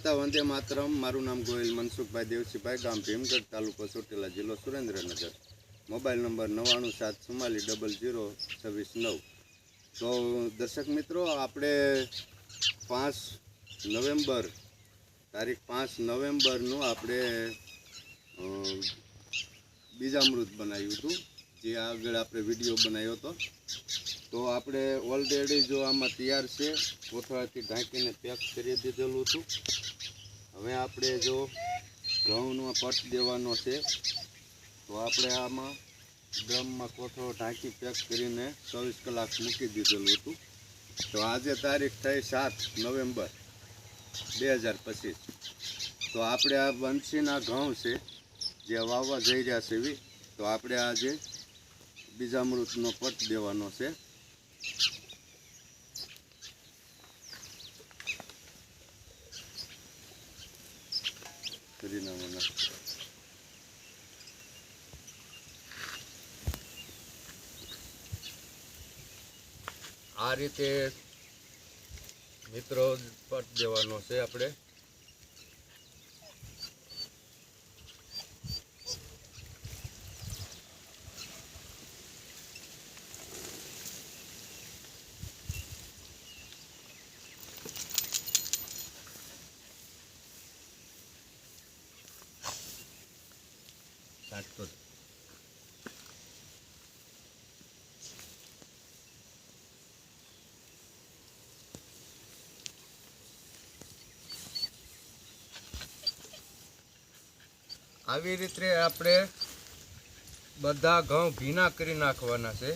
વંદે માતરમ। મારું નામ ગોહિલ મનસુખભાઈ દેવસીભાઈ, ગામ ભીમગઢ, તાલુકો ચોટીલા, જિલ્લો સુરેન્દ્રનગર। Mobile number 9974002696। તો દર્શક મિત્રો, આપણે 5 નવેમ્બર તારીખ 5 નવેમ્બરનું આપણે બીજામૃત બનાવ્યું હતું, જે આગળ આપણે વિડીયો બનાવ્યો હતો। તો આપણે ઓલરેડી જો આમાં તૈયાર છે, કોથળાથી ઢાંકીને પેક કરી દીધેલું હતું। હવે આપણે જો ઘઉંનો પટ દેવાનો છે, તો આપણે આમાં ડ્રમમાં કોથળો ઢાંકી પેક કરીને 24 કલાક મૂકી દીધેલું હતું। તો આજે તારીખ થઈ 7 નવેમ્બર 2025। તો આપણે આ બંસીના ઘઉં છે જે વાવવા જઈ રહ્યા છે, તો આપણે આજે બીજામૃતનો પટ દેવાનો છે। આ રીતે મિત્રો પટ દેવાનો છે આપણે। આવી રીતે આપણે બધા ઘઉં ભીના કરી નાખવાના છે।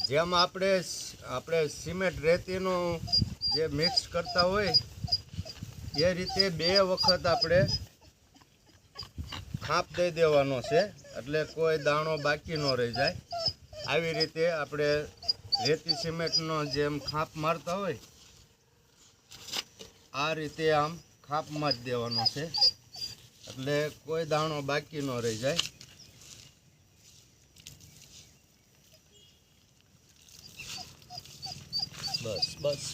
જેમ આપણે સિમેન્ટ રેતીનું જે મિક્સ કરતા હોય એ રીતે 2 વખત આપણે ખાપ દઈ દેવાનો છે, એટલે કોઈ દાણો બાકી ન રહી જાય। આવી રીતે આપણે રેતી સિમેન્ટનો જેમ ખાપ મારતા હોય આ રીતે આમ ખાપ મારી દેવાનો છે, એટલે કોઈ દાણો બાકી ન રહી જાય। બસ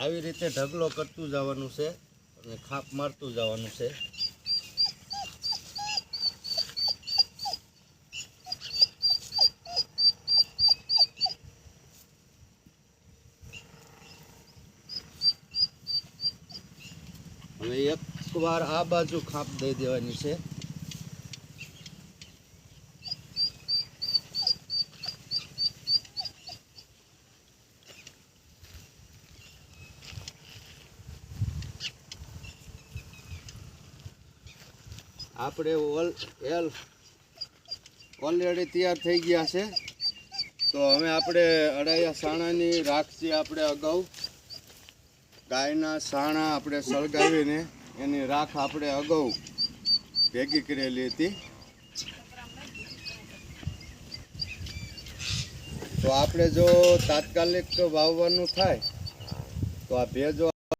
આવી રીતે ઢગલો કરતું જવાનું છે અને ખાપ મારતું જવાનું છે। હવે એકવાર આ બાજુ ખાપ દઈ દેવાની છે। આપણે ઓલરેડી તૈયાર થઈ ગયા છે। તો હવે આપણે અડાયા સાણાની રાખ છે, આપણે અગાઉ ગાયના સાણા આપણે સળગાવીને એની રાખ આપણે અગાઉ ભેગી કરેલી હતી। તો આપણે જો તાત્કાલિક વાવવાનું થાય તો આ ભેજો